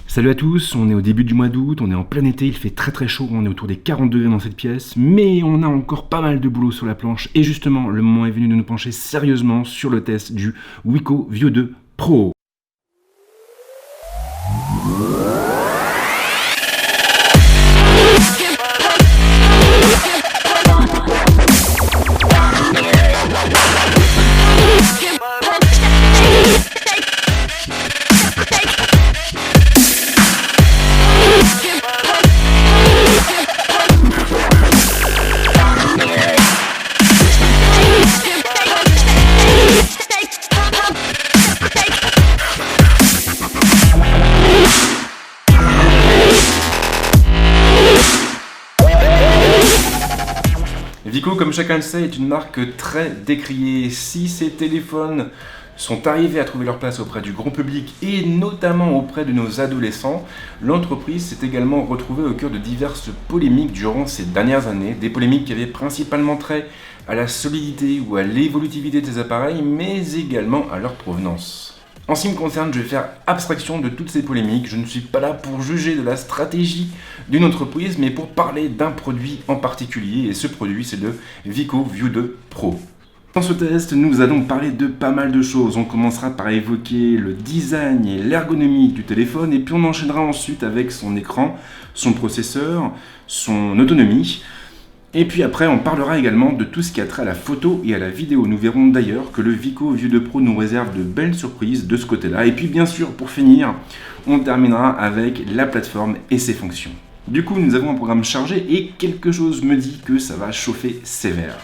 Salut à tous, on est au début du mois d'août, on est en plein été, il fait très très chaud, on est autour des 40 degrés dans cette pièce, mais on a encore pas mal de boulot sur la planche, et justement, le moment est venu de nous pencher sérieusement sur le test du Wiko View 2 Pro. Wiko, comme chacun le sait, est une marque très décriée. Si ces téléphones sont arrivés à trouver leur place auprès du grand public et notamment auprès de nos adolescents, l'entreprise s'est également retrouvée au cœur de diverses polémiques durant ces dernières années, des polémiques qui avaient principalement trait à la solidité ou à l'évolutivité des appareils, mais également à leur provenance. En ce qui me concerne, je vais faire abstraction de toutes ces polémiques. Je ne suis pas là pour juger de la stratégie d'une entreprise, mais pour parler d'un produit en particulier. Et ce produit, c'est le Wiko View 2 Pro. Dans ce test, nous allons parler de pas mal de choses. On commencera par évoquer le design et l'ergonomie du téléphone, et puis on enchaînera ensuite avec son écran, son processeur, son autonomie. Et puis après, on parlera également de tout ce qui a trait à la photo et à la vidéo. Nous verrons d'ailleurs que le Wiko View 2 Pro nous réserve de belles surprises de ce côté-là. Et puis bien sûr, pour finir, on terminera avec la plateforme et ses fonctions. Du coup, nous avons un programme chargé et quelque chose me dit que ça va chauffer sévère.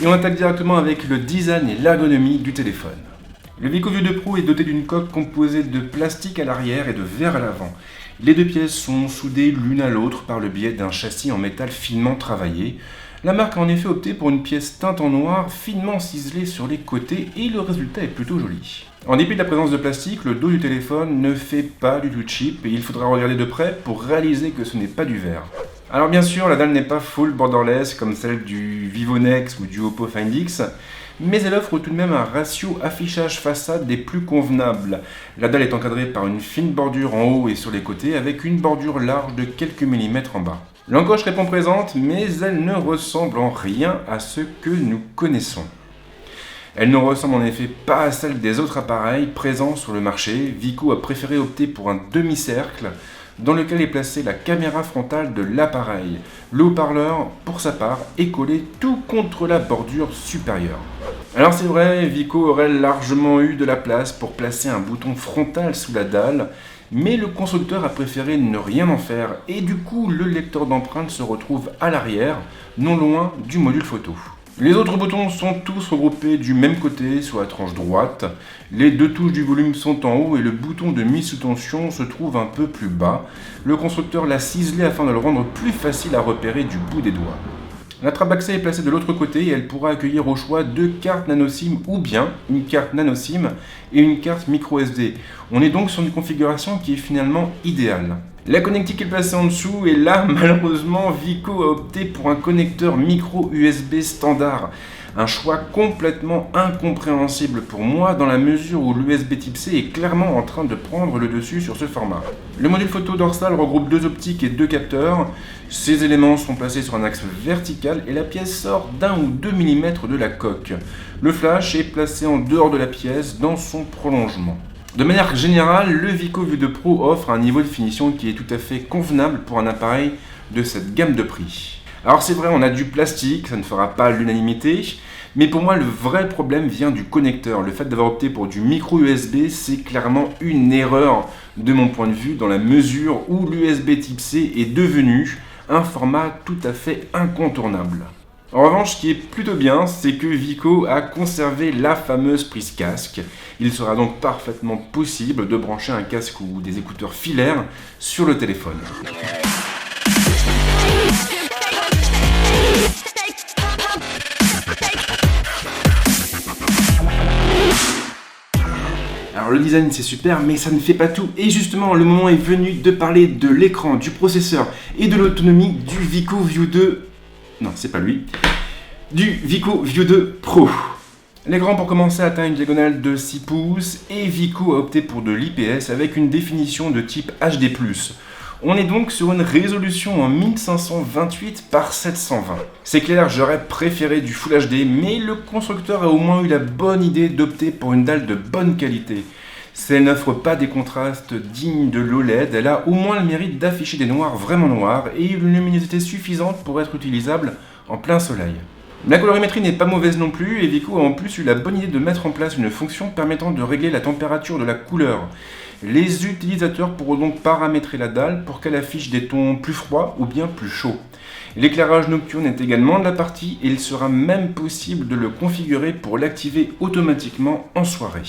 Et on attaque directement avec le design et l'ergonomie du téléphone. Le Wiko View 2 Pro est doté d'une coque composée de plastique à l'arrière et de verre à l'avant. Les deux pièces sont soudées l'une à l'autre par le biais d'un châssis en métal finement travaillé. La marque a en effet opté pour une pièce teinte en noir finement ciselée sur les côtés et le résultat est plutôt joli. En dépit de la présence de plastique, le dos du téléphone ne fait pas du tout cheap et il faudra regarder de près pour réaliser que ce n'est pas du verre. Alors bien sûr, la dalle n'est pas full borderless comme celle du Vivo Nex ou du Oppo Find X, mais elle offre tout de même un ratio affichage façade des plus convenables. La dalle est encadrée par une fine bordure en haut et sur les côtés avec une bordure large de quelques millimètres en bas. L'encoche répond présente, mais elle ne ressemble en rien à ce que nous connaissons. Elle ne ressemble en effet pas à celle des autres appareils présents sur le marché. Wiko a préféré opter pour un demi-cercle dans lequel est placée la caméra frontale de l'appareil. Le haut-parleur, pour sa part, est collé tout contre la bordure supérieure. Alors c'est vrai, Wiko aurait largement eu de la place pour placer un bouton frontal sous la dalle, mais le constructeur a préféré ne rien en faire et du coup le lecteur d'empreintes se retrouve à l'arrière, non loin du module photo. Les autres boutons sont tous regroupés du même côté sur la tranche droite. Les deux touches du volume sont en haut et le bouton de mise sous tension se trouve un peu plus bas. Le constructeur l'a ciselé afin de le rendre plus facile à repérer du bout des doigts. La trappe accès est placée de l'autre côté et elle pourra accueillir au choix 2 cartes nano SIM ou bien une carte nano SIM et une carte micro SD. On est donc sur une configuration qui est finalement idéale. La connectique est placée en dessous et là, malheureusement, Wiko a opté pour un connecteur micro USB standard. Un choix complètement incompréhensible pour moi dans la mesure où l'USB Type C est clairement en train de prendre le dessus sur ce format. Le module photo dorsal regroupe 2 optiques et 2 capteurs. Ces éléments sont placés sur un axe vertical et la pièce sort d'1 ou 2 mm de la coque. Le flash est placé en dehors de la pièce dans son prolongement. De manière générale, le Wiko View 2 Pro offre un niveau de finition qui est tout à fait convenable pour un appareil de cette gamme de prix. Alors c'est vrai, on a du plastique, ça ne fera pas l'unanimité, mais pour moi le vrai problème vient du connecteur. Le fait d'avoir opté pour du micro USB, c'est clairement une erreur de mon point de vue dans la mesure où l'USB Type C est devenu un format tout à fait incontournable. En revanche, ce qui est plutôt bien, c'est que Wiko a conservé la fameuse prise casque. Il sera donc parfaitement possible de brancher un casque ou des écouteurs filaires sur le téléphone. Alors le design c'est super, mais ça ne fait pas tout. Et justement, le moment est venu de parler de l'écran, du processeur et de l'autonomie du Vico View 2... Non, c'est pas lui. Du Vico View 2 Pro. L'écran pour commencer atteint une diagonale de 6 pouces et Vico a opté pour de l'IPS avec une définition de type HD+. On est donc sur une résolution en 1528 par 720. C'est clair, j'aurais préféré du Full HD, mais le constructeur a au moins eu la bonne idée d'opter pour une dalle de bonne qualité. Si elle n'offre pas des contrastes dignes de l'OLED, elle a au moins le mérite d'afficher des noirs vraiment noirs et une luminosité suffisante pour être utilisable en plein soleil. La colorimétrie n'est pas mauvaise non plus et Vico a en plus eu la bonne idée de mettre en place une fonction permettant de régler la température de la couleur. Les utilisateurs pourront donc paramétrer la dalle pour qu'elle affiche des tons plus froids ou bien plus chauds. L'éclairage nocturne est également de la partie et il sera même possible de le configurer pour l'activer automatiquement en soirée.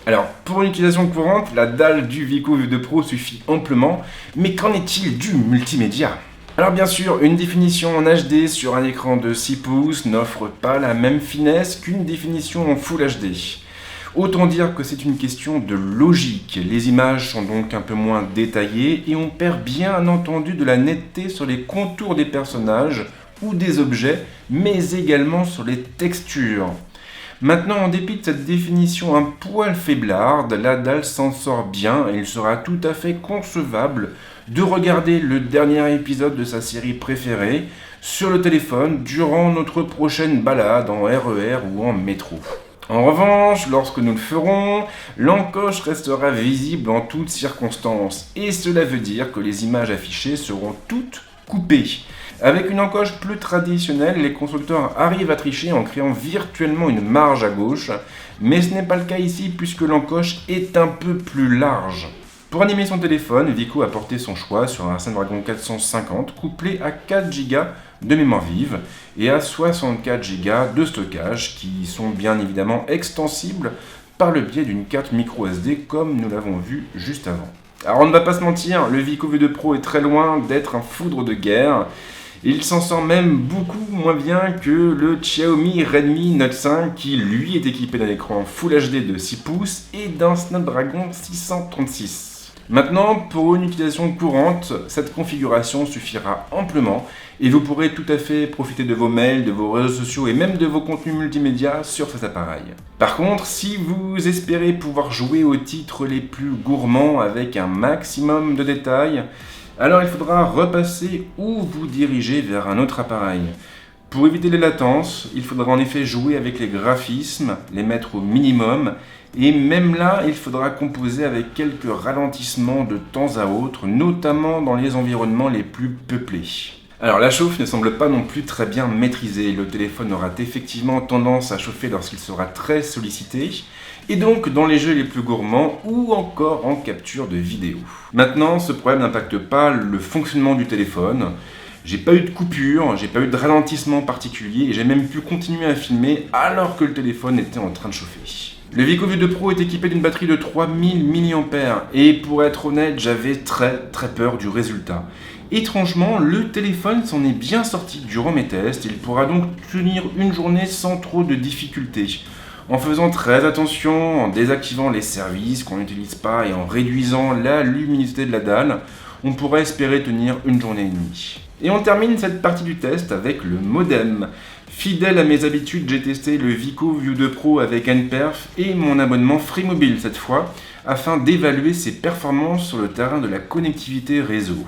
Alors, pour une utilisation courante, la dalle du Vico View 2 Pro suffit amplement, mais qu'en est-il du multimédia ? Alors bien sûr, une définition en HD sur un écran de 6 pouces n'offre pas la même finesse qu'une définition en Full HD. Autant dire que c'est une question de logique. Les images sont donc un peu moins détaillées et on perd bien entendu de la netteté sur les contours des personnages ou des objets, mais également sur les textures. Maintenant, en dépit de cette définition un poil faiblarde, la dalle s'en sort bien et il sera tout à fait concevable de regarder le dernier épisode de sa série préférée sur le téléphone durant notre prochaine balade en RER ou en métro. En revanche, lorsque nous le ferons, l'encoche restera visible en toutes circonstances et cela veut dire que les images affichées seront toutes coupées. Avec une encoche plus traditionnelle, les constructeurs arrivent à tricher en créant virtuellement une marge à gauche, mais ce n'est pas le cas ici puisque l'encoche est un peu plus large. Pour animer son téléphone, Vico a porté son choix sur un Snapdragon 450 couplé à 4 Go de mémoire vive et à 64 Go de stockage qui sont bien évidemment extensibles par le biais d'une carte microSD comme nous l'avons vu juste avant. Alors on ne va pas se mentir, le Vico View 2 Pro est très loin d'être un foudre de guerre. Il s'en sort même beaucoup moins bien que le Xiaomi Redmi Note 5 qui lui est équipé d'un écran Full HD de 6 pouces et d'un Snapdragon 636. Maintenant, pour une utilisation courante, cette configuration suffira amplement et vous pourrez tout à fait profiter de vos mails, de vos réseaux sociaux et même de vos contenus multimédia sur cet appareil. Par contre, si vous espérez pouvoir jouer aux titres les plus gourmands avec un maximum de détails, alors il faudra repasser ou vous diriger vers un autre appareil. Pour éviter les latences, il faudra en effet jouer avec les graphismes, les mettre au minimum, et même là, il faudra composer avec quelques ralentissements de temps à autre, notamment dans les environnements les plus peuplés. Alors la chauffe ne semble pas non plus très bien maîtrisée, le téléphone aura effectivement tendance à chauffer lorsqu'il sera très sollicité, et donc dans les jeux les plus gourmands ou encore en capture de vidéo. Maintenant, ce problème n'impacte pas le fonctionnement du téléphone. J'ai pas eu de coupure, j'ai pas eu de ralentissement particulier et j'ai même pu continuer à filmer alors que le téléphone était en train de chauffer. Le Vico View 2 Pro est équipé d'une batterie de 3000 mAh et pour être honnête, j'avais très peur du résultat. Étrangement, le téléphone s'en est bien sorti durant mes tests, il pourra donc tenir une journée sans trop de difficultés. En faisant très attention, en désactivant les services qu'on n'utilise pas et en réduisant la luminosité de la dalle, on pourrait espérer tenir une journée et demie. Et on termine cette partie du test avec le modem. Fidèle à mes habitudes, j'ai testé le Vico View 2 Pro avec NPerf et mon abonnement Free Mobile cette fois, afin d'évaluer ses performances sur le terrain de la connectivité réseau.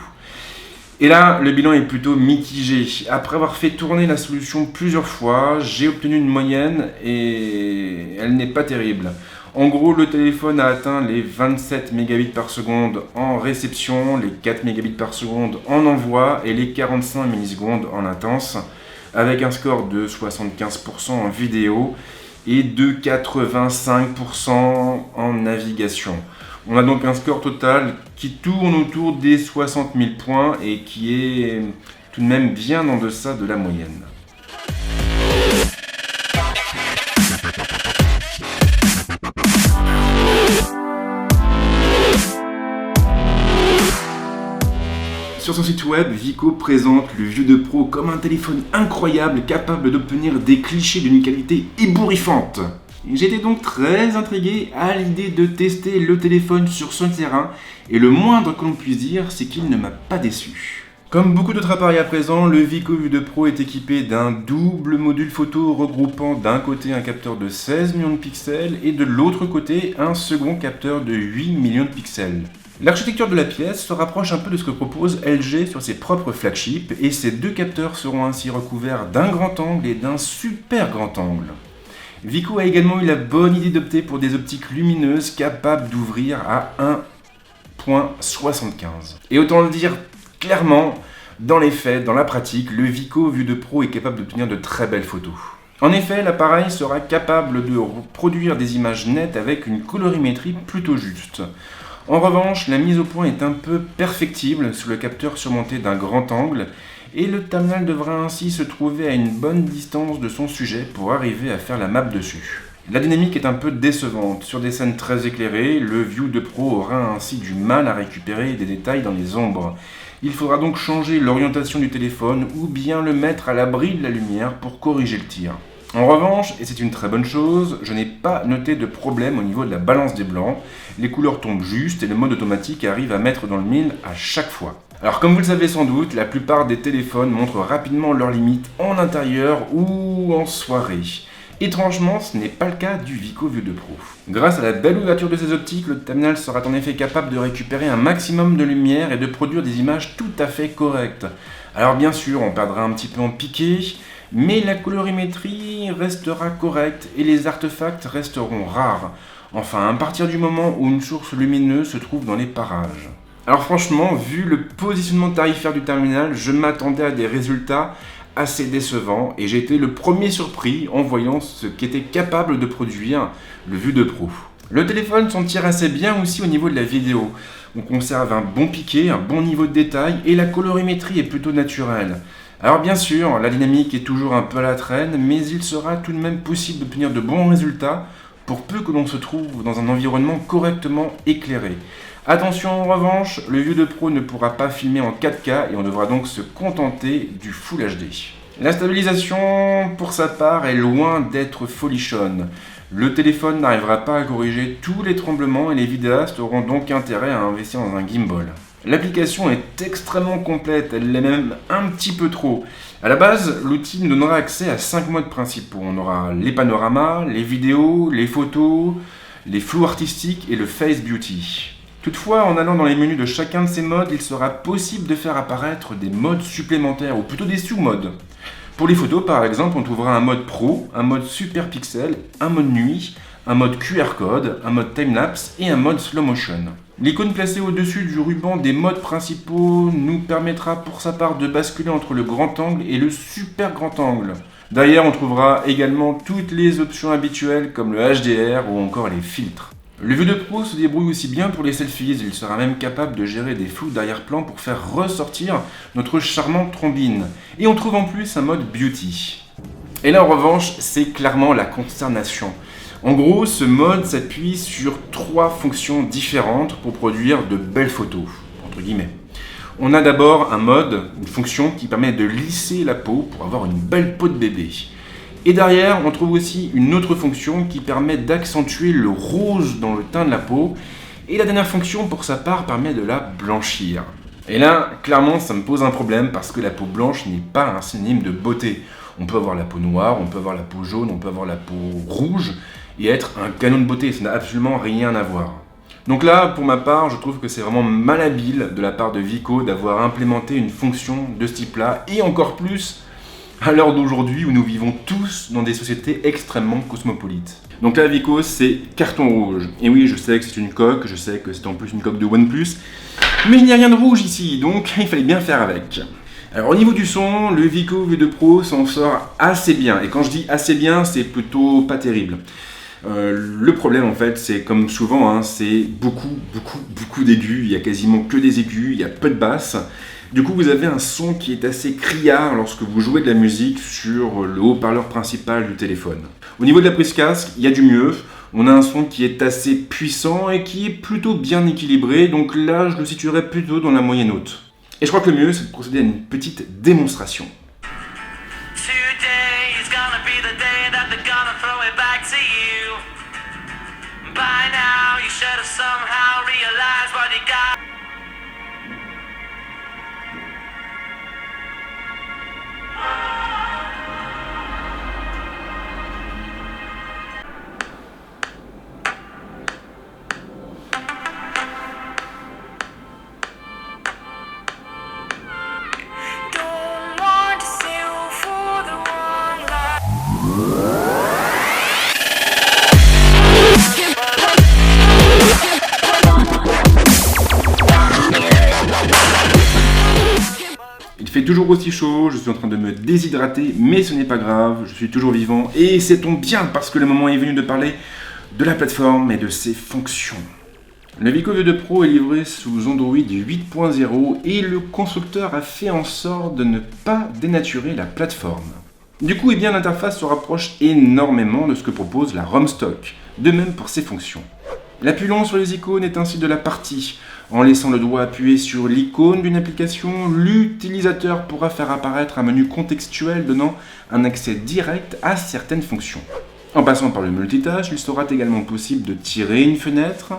Et là, le bilan est plutôt mitigé. Après avoir fait tourner la solution plusieurs fois, j'ai obtenu une moyenne et elle n'est pas terrible. En gros, le téléphone a atteint les 27 mégabits par seconde en réception, les 4 mégabits par seconde en envoi et les 45 millisecondes en latence, avec un score de 75% en vidéo et de 85% en navigation. On a donc un score total qui tourne autour des 60 000 points et qui est tout de même bien en deçà de la moyenne. Sur son site web, Vico présente le View 2 Pro comme un téléphone incroyable capable d'obtenir des clichés d'une qualité ébouriffante. J'étais donc très intrigué à l'idée de tester le téléphone sur ce terrain, et le moindre que l'on puisse dire, c'est qu'il ne m'a pas déçu. Comme beaucoup d'autres appareils à présent, le Vico Vue2 Pro est équipé d'un double module photo regroupant d'un côté un capteur de 16 millions de pixels et de l'autre côté un second capteur de 8 millions de pixels. L'architecture de la pièce se rapproche un peu de ce que propose LG sur ses propres flagships, et ces deux capteurs seront ainsi recouverts d'un grand angle et d'un super grand angle. Vico a également eu la bonne idée d'opter pour des optiques lumineuses capables d'ouvrir à 1.75. Et autant le dire clairement, dans les faits, dans la pratique, le Vico Vue2 Pro est capable d'obtenir de très belles photos. En effet, l'appareil sera capable de produire des images nettes avec une colorimétrie plutôt juste. En revanche, la mise au point est un peu perfectible sur le capteur surmonté d'un grand angle, et le terminal devra ainsi se trouver à une bonne distance de son sujet pour arriver à faire la map dessus. La dynamique est un peu décevante. Sur des scènes très éclairées, le Vue2 Pro aura ainsi du mal à récupérer des détails dans les ombres. Il faudra donc changer l'orientation du téléphone ou bien le mettre à l'abri de la lumière pour corriger le tir. En revanche, et c'est une très bonne chose, je n'ai pas noté de problème au niveau de la balance des blancs. Les couleurs tombent juste et le mode automatique arrive à mettre dans le mille à chaque fois. Alors comme vous le savez sans doute, la plupart des téléphones montrent rapidement leurs limites en intérieur ou en soirée. Étrangement, ce n'est pas le cas du Vico Vue2 Pro. Grâce à la belle ouverture de ses optiques, le terminal sera en effet capable de récupérer un maximum de lumière et de produire des images tout à fait correctes. Alors bien sûr, on perdra un petit peu en piqué, mais la colorimétrie restera correcte et les artefacts resteront rares. Enfin, à partir du moment où une source lumineuse se trouve dans les parages. Alors franchement, vu le positionnement tarifaire du terminal, je m'attendais à des résultats assez décevants et j'ai été le premier surpris en voyant ce qu'était capable de produire le Vue2 Pro. Le téléphone s'en tire assez bien aussi au niveau de la vidéo. On conserve un bon piqué, un bon niveau de détail et la colorimétrie est plutôt naturelle. Alors bien sûr, la dynamique est toujours un peu à la traîne, mais il sera tout de même possible d'obtenir de bons résultats pour peu que l'on se trouve dans un environnement correctement éclairé. Attention en revanche, le Vue2 Pro ne pourra pas filmer en 4K et on devra donc se contenter du Full HD. La stabilisation, pour sa part, est loin d'être folichonne. Le téléphone n'arrivera pas à corriger tous les tremblements et les vidéastes auront donc intérêt à investir dans un gimbal. L'application est extrêmement complète, elle l'est même un petit peu trop. A la base, l'outil nous donnera accès à 5 modes principaux. On aura les panoramas, les vidéos, les photos, les flous artistiques et le Face Beauty. Toutefois, en allant dans les menus de chacun de ces modes, il sera possible de faire apparaître des modes supplémentaires, ou plutôt des sous-modes. Pour les photos, par exemple, on trouvera un mode Pro, un mode Super Pixel, un mode Nuit, un mode QR Code, un mode Timelapse et un mode Slow Motion. L'icône placée au-dessus du ruban des modes principaux nous permettra pour sa part de basculer entre le grand angle et le super grand angle. Derrière, on trouvera également toutes les options habituelles comme le HDR ou encore les filtres. Le Vue2 Pro se débrouille aussi bien pour les selfies, il sera même capable de gérer des flous d'arrière-plan pour faire ressortir notre charmante trombine. Et on trouve en plus un mode Beauty. Et là en revanche, c'est clairement la consternation. En gros, ce mode s'appuie sur 3 fonctions différentes pour produire de belles photos, entre guillemets. On a d'abord un mode, une fonction qui permet de lisser la peau pour avoir une belle peau de bébé. Et derrière, on trouve aussi une autre fonction qui permet d'accentuer le rose dans le teint de la peau. Et la dernière fonction, pour sa part, permet de la blanchir. Et là, clairement, ça me pose un problème parce que la peau blanche n'est pas un synonyme de beauté. On peut avoir la peau noire, on peut avoir la peau jaune, on peut avoir la peau rouge et être un canon de beauté. Ça n'a absolument rien à voir. Donc là, pour ma part, je trouve que c'est vraiment malhabile de la part de Vico d'avoir implémenté une fonction de ce type-là et encore plus à l'heure d'aujourd'hui où nous vivons tous dans des sociétés extrêmement cosmopolites. Donc là, Vico, c'est carton rouge. Et oui, je sais que c'est une coque, je sais que c'est en plus une coque de OnePlus, mais il n'y a rien de rouge ici, donc il fallait bien faire avec. Alors au niveau du son, le Vico Vue2 Pro s'en sort assez bien. Et quand je dis assez bien, c'est plutôt pas terrible. Le problème en fait, c'est comme souvent, c'est beaucoup d'aigus. Il y a quasiment que des aigus, il y a peu de basses. Du coup, vous avez un son qui est assez criard lorsque vous jouez de la musique sur le haut-parleur principal du téléphone. Au niveau de la prise casque, il y a du mieux. On a un son qui est assez puissant et qui est plutôt bien équilibré. Donc là, je le situerais plutôt dans la moyenne haute. Et je crois que le mieux, c'est de procéder à une petite démonstration. Today is gonna be the day that they're gonna throw it back to you. By now you should have somehow realized what you got. Don't want to settle for the wrong life. Il fait toujours aussi chaud, je suis en train de me déshydrater, mais ce n'est pas grave, je suis toujours vivant, et ça tombe bien parce que le moment est venu de parler de la plateforme et de ses fonctions. Le Vico V2 Pro est livré sous Android 8.0 et le constructeur a fait en sorte de ne pas dénaturer la plateforme. Du coup, l'interface se rapproche énormément de ce que propose la ROM stock, de même pour ses fonctions. L'appui long sur les icônes est ainsi de la partie. En laissant le doigt appuyé sur l'icône d'une application, l'utilisateur pourra faire apparaître un menu contextuel donnant un accès direct à certaines fonctions. En passant par le multitâche, il sera également possible de tirer une fenêtre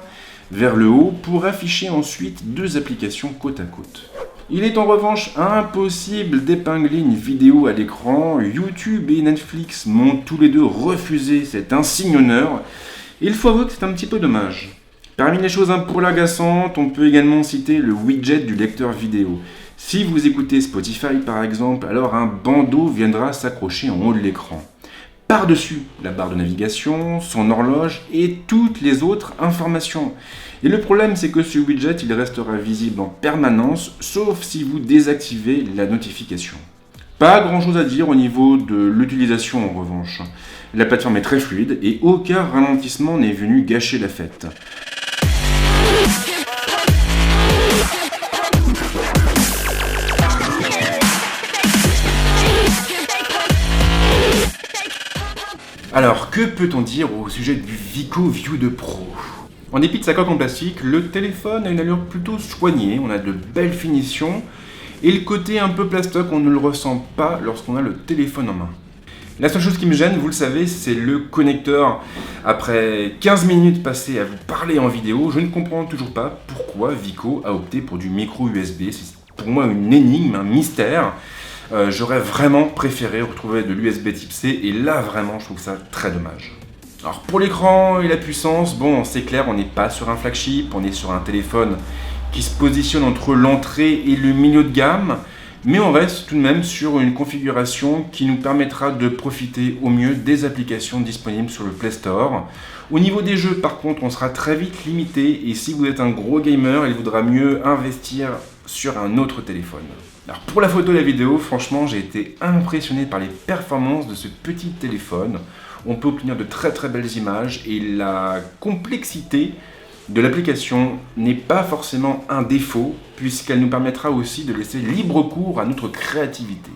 vers le haut pour afficher ensuite deux applications côte à côte. Il est en revanche impossible d'épingler une vidéo à l'écran. YouTube et Netflix m'ont tous les deux refusé cet insigne honneur. Il faut avouer que c'est un petit peu dommage. Parmi les choses un peu agaçantes, on peut également citer le widget du lecteur vidéo. Si vous écoutez Spotify par exemple, alors un bandeau viendra s'accrocher en haut de l'écran. Par-dessus la barre de navigation, son horloge et toutes les autres informations. Et le problème, c'est que ce widget, il restera visible en permanence, sauf si vous désactivez la notification. Pas grand chose à dire au niveau de l'utilisation en revanche. La plateforme est très fluide et aucun ralentissement n'est venu gâcher la fête. Alors, que peut-on dire au sujet du Vico V2 Pro ? En dépit de sa coque en plastique, le téléphone a une allure plutôt soignée, on a de belles finitions, et le côté un peu plastoc, on ne le ressent pas lorsqu'on a le téléphone en main. La seule chose qui me gêne, vous le savez, c'est le connecteur. Après 15 minutes passées à vous parler en vidéo, je ne comprends toujours pas pourquoi Vico a opté pour du micro USB. C'est pour moi une énigme, un mystère. J'aurais vraiment préféré retrouver de l'USB type C, et là vraiment je trouve ça très dommage. Alors pour l'écran et la puissance, bon c'est clair, on n'est pas sur un flagship, on est sur un téléphone qui se positionne entre l'entrée et le milieu de gamme, mais on reste tout de même sur une configuration qui nous permettra de profiter au mieux des applications disponibles sur le Play Store. Au niveau des jeux par contre, on sera très vite limité, et si vous êtes un gros gamer, il vaudra mieux investir sur un autre téléphone. Alors pour la photo et la vidéo, franchement j'ai été impressionné par les performances de ce petit téléphone. On peut obtenir de très très belles images et la complexité de l'application n'est pas forcément un défaut puisqu'elle nous permettra aussi de laisser libre cours à notre créativité.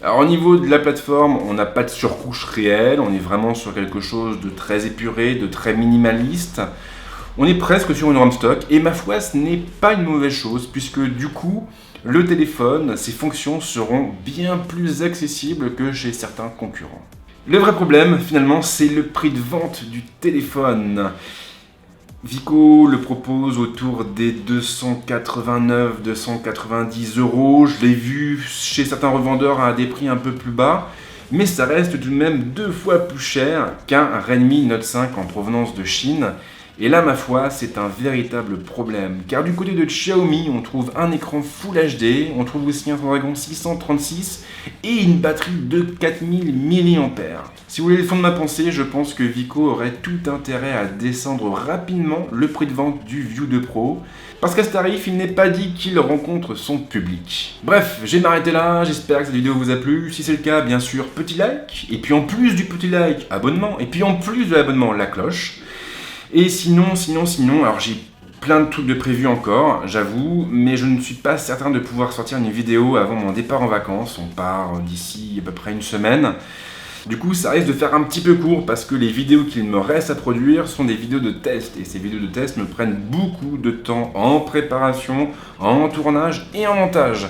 Alors au niveau de la plateforme, on n'a pas de surcouche réelle, on est vraiment sur quelque chose de très épuré, de très minimaliste. On est presque sur une ROM stock et ma foi ce n'est pas une mauvaise chose puisque du coup le téléphone, ses fonctions seront bien plus accessibles que chez certains concurrents. Le vrai problème, finalement, c'est le prix de vente du téléphone. Vico le propose autour des 289-290 €. Je l'ai vu chez certains revendeurs à des prix un peu plus bas, mais ça reste tout de même 2 fois plus cher qu'un Redmi Note 5 en provenance de Chine. Et là, ma foi, c'est un véritable problème. Car du côté de Xiaomi, on trouve un écran Full HD, on trouve aussi un Snapdragon 636 et une batterie de 4000 mAh. Si vous voulez le fond de ma pensée, je pense que Vico aurait tout intérêt à descendre rapidement le prix de vente du V2 Pro. Parce qu'à ce tarif, il n'est pas dit qu'il rencontre son public. Bref, je vais m'arrêter là, j'espère que cette vidéo vous a plu. Si c'est le cas, bien sûr, petit like. Et puis en plus du petit like, abonnement. Et puis en plus de l'abonnement, la cloche. Et sinon, alors j'ai plein de trucs de prévus encore, j'avoue, mais je ne suis pas certain de pouvoir sortir une vidéo avant mon départ en vacances. On part d'ici à peu près une semaine. Du coup, ça risque de faire un petit peu court parce que les vidéos qu'il me reste à produire sont des vidéos de test. Et ces vidéos de test me prennent beaucoup de temps en préparation, en tournage et en montage.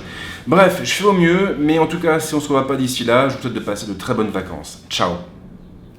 Bref, je fais au mieux, mais en tout cas, si on ne se revoit pas d'ici là, je vous souhaite de passer de très bonnes vacances. Ciao!